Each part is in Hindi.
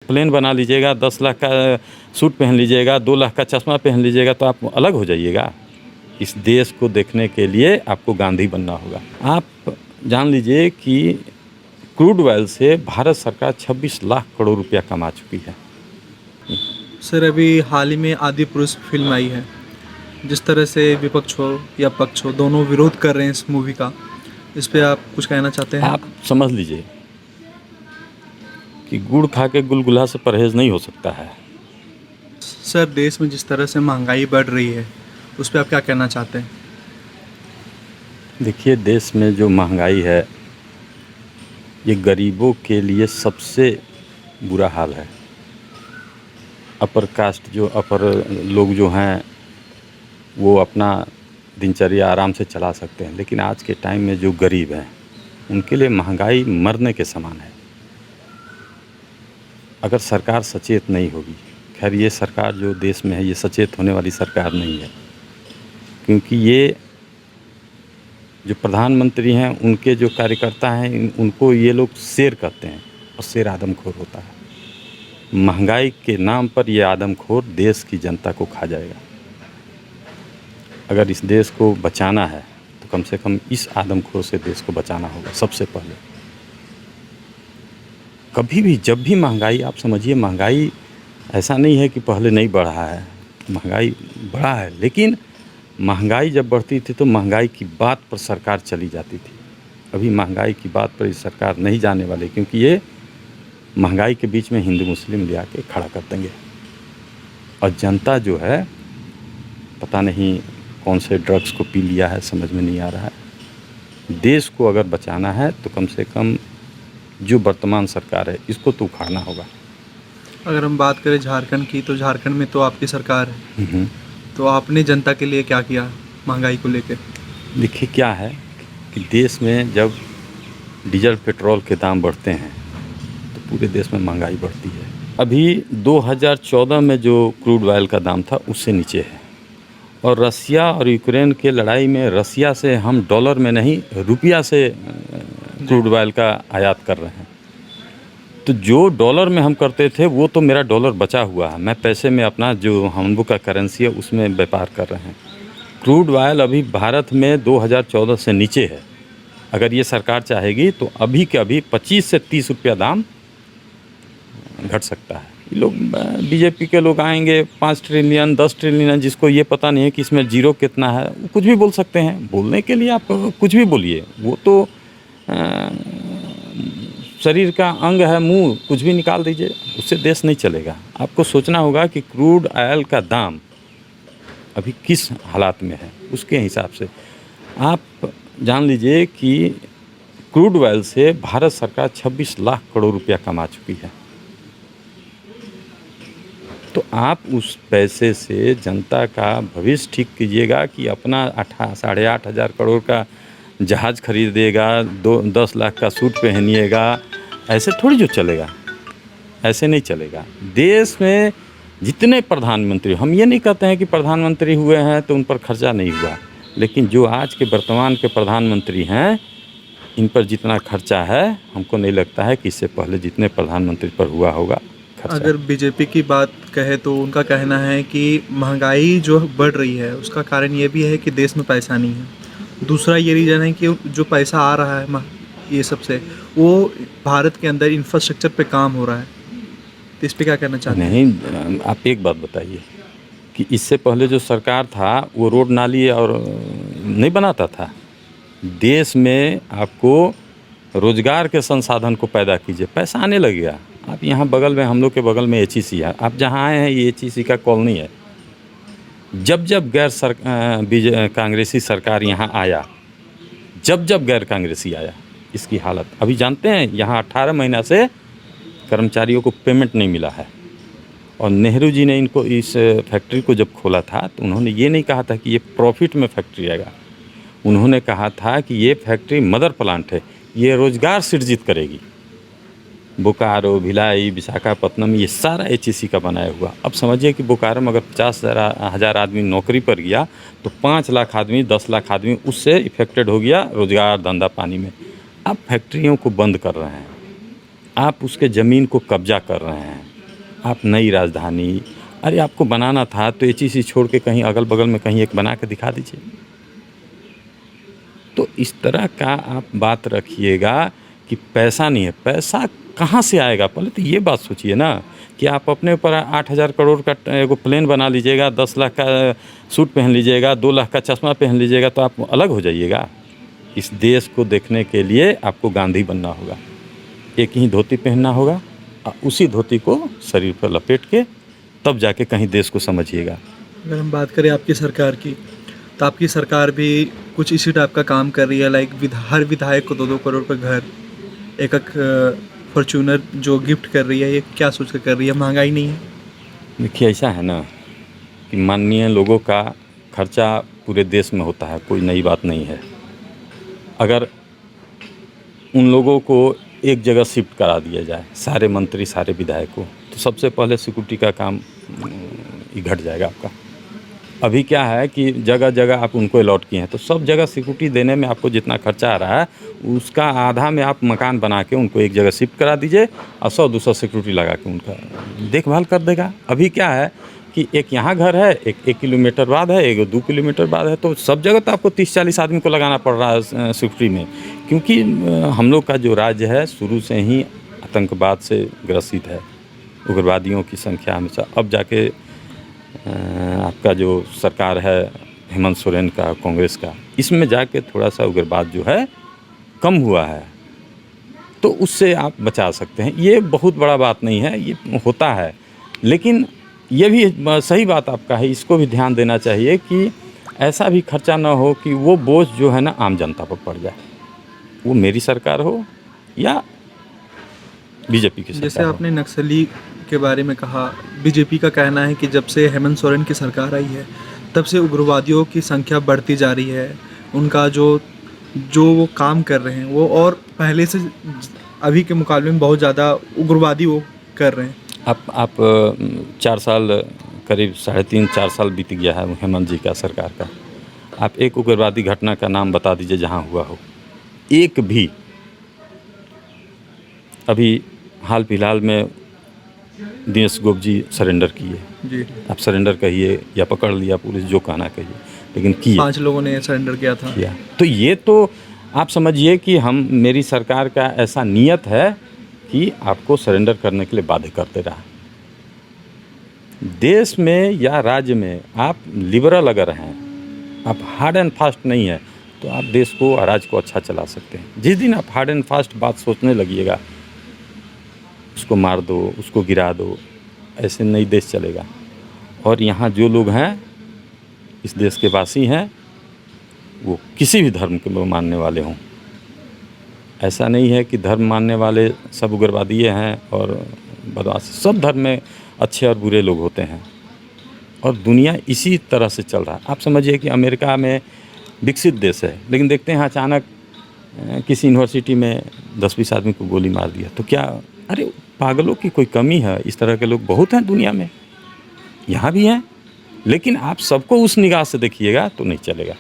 प्लेन बना लीजिएगा, 10 लाख का सूट पहन लीजिएगा, 2 लाख का चश्मा पहन लीजिएगा तो आप अलग हो जाइएगा। इस देश को देखने के लिए आपको गांधी बनना होगा। आप जान लीजिए कि क्रूड ऑयल से भारत सरकार 26 लाख करोड़ रुपया कमा चुकी है। सर अभी हाल ही में आदि पुरुष फिल्म आई है, जिस तरह से विपक्ष हो या पक्ष हो दोनों विरोध कर रहे हैं इस मूवी का, इस पे आप कुछ कहना चाहते हैं? आप समझ लीजिए कि गुड़ खा के गुलगुला से परहेज नहीं हो सकता है। सर देश में जिस तरह से महंगाई बढ़ रही है उस पर आप क्या कहना चाहते हैं? देखिए, देश में जो महंगाई है ये गरीबों के लिए सबसे बुरा हाल है। अपर कास्ट अपर लोग जो हैं वो अपना दिनचर्या आराम से चला सकते हैं, लेकिन आज के टाइम में जो गरीब हैं उनके लिए महंगाई मरने के समान है। अगर सरकार सचेत नहीं होगी, खैर ये सरकार जो देश में है ये सचेत होने वाली सरकार नहीं है, क्योंकि ये जो प्रधानमंत्री हैं उनके जो कार्यकर्ता हैं उनको ये लोग शेर कहते हैं और शेर आदमखोर होता है। महंगाई के नाम पर ये आदमखोर देश की जनता को खा जाएगा। अगर इस देश को बचाना है तो कम से कम इस आदमखोर से देश को बचाना होगा सबसे पहले। कभी भी जब भी महंगाई, आप समझिए महंगाई ऐसा नहीं है कि पहले नहीं बढ़ा है, महंगाई बढ़ा है, लेकिन महंगाई जब बढ़ती थी तो महंगाई की बात पर सरकार चली जाती थी। अभी महंगाई की बात पर इस सरकार नहीं जाने वाली, क्योंकि ये महंगाई के बीच में हिंदू मुस्लिम ले आके खड़ा कर देंगे। और जनता जो है पता नहीं कौन से ड्रग्स को पी लिया है, समझ में नहीं आ रहा है। देश को अगर बचाना है तो कम से कम जो वर्तमान सरकार है इसको तो उखाड़ना होगा। अगर हम बात करें झारखंड की, तो झारखंड में तो आपकी सरकार है, तो आपने जनता के लिए क्या किया महंगाई को लेकर? देखिए क्या है कि देश में जब डीजल पेट्रोल के दाम बढ़ते हैं तो पूरे देश में महंगाई बढ़ती है। अभी 2014 में जो क्रूड ऑयल का दाम था उससे नीचे है, और रसिया और यूक्रेन के लड़ाई में रसिया से हम डॉलर में नहीं रुपया से क्रूड ऑयल का आयात कर रहे हैं। तो जो डॉलर में हम करते थे वो तो मेरा डॉलर बचा हुआ है, मैं पैसे में अपना जो हम लोग का करेंसी है उसमें व्यापार कर रहे हैं। क्रूड ऑयल अभी भारत में 2014 से नीचे है। अगर ये सरकार चाहेगी तो अभी के अभी 25 से 30 रुपया दाम घट सकता है। ये लोग बीजेपी के लोग आएंगे 5 ट्रिलियन 10 ट्रिलियन, जिसको ये पता नहीं है कि इसमें जीरो कितना है, वो कुछ भी बोल सकते हैं। बोलने के लिए आप कुछ भी बोलिए, वो तो शरीर का अंग है मुंह, कुछ भी निकाल दीजिए, उससे देश नहीं चलेगा। आपको सोचना होगा कि क्रूड ऑयल का दाम अभी किस हालात में है, उसके हिसाब से आप जान लीजिए कि क्रूड ऑयल से भारत सरकार 26 लाख करोड़ रुपया कमा चुकी है। तो आप उस पैसे से जनता का भविष्य ठीक कीजिएगा कि अपना 8,500 करोड़ का जहाज़ खरीदेगा, 10 लाख का सूट पहनिएगा, ऐसे थोड़ी जो चलेगा, ऐसे नहीं चलेगा। देश में जितने प्रधानमंत्री, हम ये नहीं कहते हैं कि प्रधानमंत्री हुए हैं तो उन पर खर्चा नहीं हुआ, लेकिन जो आज के वर्तमान के प्रधानमंत्री हैं इन पर जितना खर्चा है हमको नहीं लगता है कि इससे पहले जितने प्रधानमंत्री पर हुआ होगा खर्चा। अगर बीजेपी की बात कहे तो उनका कहना है कि महंगाई जो बढ़ रही है उसका कारण ये भी है कि देश में पैसा नहीं है। दूसरा ये रीज़न है कि जो पैसा आ रहा है ये सबसे, वो भारत के अंदर इंफ्रास्ट्रक्चर पे काम हो रहा है। तो इस पर क्या कहना चाहते हैं? नहीं, आप एक बात बताइए कि इससे पहले जो सरकार था वो रोड नाली और नहीं बनाता था। देश में आपको रोजगार के संसाधन को पैदा कीजिए, पैसा आने लगेगा। आप यहाँ बगल में, हम लोग के बगल में HEC है, आप जहाँ आए हैं ये HEC का कॉलोनी है। जब जब कांग्रेसी सरकार यहाँ आया, जब गैर कांग्रेसी आया, इसकी हालत अभी जानते हैं। यहाँ 18 महीना से कर्मचारियों को पेमेंट नहीं मिला है। और नेहरू जी ने इनको इस फैक्ट्री को जब खोला था तो उन्होंने ये नहीं कहा था कि ये प्रॉफिट में फैक्ट्री आएगा, उन्होंने कहा था कि ये फैक्ट्री मदर प्लांट है, ये रोज़गार सृजित करेगी। बोकारो, भिलाई, विशाखापत्तनम, ये सारा HEC का बनाया हुआ। अब समझिए कि बोकारो में अगर 50,000 आदमी नौकरी पर गया तो 5 लाख आदमी, 10 लाख आदमी उससे इफेक्टेड हो गया, रोज़गार धंधा पानी में। आप फैक्ट्रियों को बंद कर रहे हैं, आप उसके ज़मीन को कब्जा कर रहे हैं, आप नई राजधानी, अरे आपको बनाना था तो एचईसी छोड़ के कहीं अगल-बगल में कहीं एक बना के दिखा दीजिए। तो इस तरह का आप बात रखिएगा कि पैसा नहीं है, पैसा कहाँ से आएगा? पहले तो ये बात सोचिए ना कि आप अपने ऊपर 8,000 करोड़ का एगो प्लेन बना लीजिएगा, 10 लाख का सूट पहन लीजिएगा, 2 लाख का चश्मा पहन लीजिएगा तो आप अलग हो जाइएगा। इस देश को देखने के लिए आपको गांधी बनना होगा। एक ही धोती पहनना होगा और उसी धोती को शरीर पर लपेट के तब जाके कहीं देश को समझिएगा। अगर हम बात करें आपकी सरकार की, तो आपकी सरकार भी कुछ इसी टाइप का काम कर रही है, लाइक हर विधायक को 2-2 करोड़ का घर, एक फॉर्च्यूनर जो गिफ्ट कर रही है, ये क्या सोच कर रही है? महंगाई नहीं है? देखिए ऐसा है ना कि माननीय लोगों का खर्चा पूरे देश में होता है, कोई नई बात नहीं है। अगर उन लोगों को एक जगह शिफ्ट करा दिया जाए, सारे मंत्री सारे विधायकों, तो सबसे पहले सिक्योरिटी का काम ही घट जाएगा आपका। अभी क्या है कि जगह जगह आप उनको अलॉट किए हैं, तो सब जगह सिक्योरिटी देने में आपको जितना खर्चा आ रहा है उसका आधा में आप मकान बना के उनको एक जगह शिफ्ट करा दीजिए और 100-200 सिक्योरिटी लगा के उनका देखभाल कर देगा। अभी क्या है कि एक यहाँ घर है, एक किलोमीटर बाद है, एक 2 किलोमीटर बाद है, तो सब जगह तो आपको 30-40 आदमी को लगाना पड़ रहा है सिक्योरिटी में, क्योंकि हम लोग का जो राज्य है शुरू से ही आतंकवाद से ग्रसित है। उग्रवादियों की संख्या हमेशा, अब जाके आपका जो सरकार है हेमंत सोरेन का, कांग्रेस का, इसमें जाके थोड़ा सा उग्रवाद जो है कम हुआ है, तो उससे आप बचा सकते हैं। ये बहुत बड़ा बात नहीं है, ये होता है, लेकिन ये भी सही बात आपका है, इसको भी ध्यान देना चाहिए कि ऐसा भी खर्चा ना हो कि वो बोझ जो है ना आम जनता पर पड़ जाए, वो मेरी सरकार हो या बीजेपी की सरकार जैसे हो। आपने नक्सली के बारे में कहा, बीजेपी का कहना है कि जब से हेमंत सोरेन की सरकार आई है तब से उग्रवादियों की संख्या बढ़ती जा रही है। उनका जो वो काम कर रहे हैं वो और पहले से अभी के मुकाबले में बहुत ज़्यादा उग्रवादी वो कर रहे हैं। आप 4 साल, करीब 3.5-4 साल बीत गया है हेमंत जी का सरकार का। आप एक उग्रवादी घटना का नाम बता दीजिए जहाँ हुआ हो, एक भी। अभी हाल फिलहाल में दिनेश गोप जी सरेंडर किए, जी, आप सरेंडर कहिए या पकड़ लिया पुलिस, जो कहना कहिए, लेकिन किए, 5 लोगों ने सरेंडर किया था। किया। तो ये तो आप समझिए कि मेरी सरकार का ऐसा नियत है कि आपको सरेंडर करने के लिए बाध्य करते रहा। देश में या राज्य में आप लिबरल अगर हैं, आप हार्ड एंड फास्ट नहीं है, तो आप देश को और राज्य को अच्छा चला सकते हैं। जिस दिन आप हार्ड एंड फास्ट बात सोचने लगिएगा, उसको मार दो, उसको गिरा दो, ऐसे नहीं देश चलेगा। और यहाँ जो लोग हैं, इस देश के वासी हैं, वो किसी भी धर्म के मानने वाले हों, ऐसा नहीं है कि धर्म मानने वाले सब उग्रवादी हैं और बदमाश। सब धर्म में अच्छे और बुरे लोग होते हैं और दुनिया इसी तरह से चल रहा है। आप समझिए कि अमेरिका में विकसित देश है, लेकिन देखते हैं अचानक किसी यूनिवर्सिटी में 10-20 आदमी को गोली मार दिया, तो क्या, अरे पागलों की कोई कमी है? इस तरह के लोग बहुत हैं दुनिया में, यहाँ भी हैं, लेकिन आप सबको उस निगाह से देखिएगा तो नहीं चलेगा।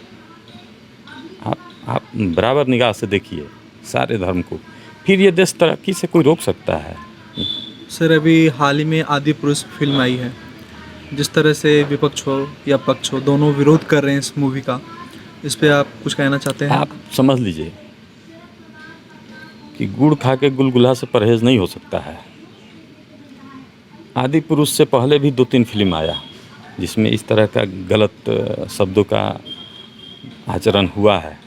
आप बराबर निगाह से देखिए सारे धर्म को, फिर ये देश तरक्की से कोई रोक सकता है? सर, अभी हाल ही में आदि पुरुष फिल्म आई है, जिस तरह से विपक्ष हो या पक्ष हो, दोनों विरोध कर रहे हैं इस मूवी का, इस पे आप कुछ कहना चाहते हैं? आप समझ लीजिए कि गुड़ खा के गुलगुला से परहेज नहीं हो सकता है। आदि पुरुष से पहले भी 2-3 फिल्म आया जिसमें इस तरह का गलत शब्दों का आचरण हुआ है।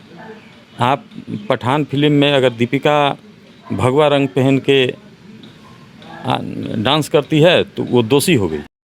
आप पठान फिल्म में अगर दीपिका भगवा रंग पहन के डांस करती है तो वो दोषी हो गई।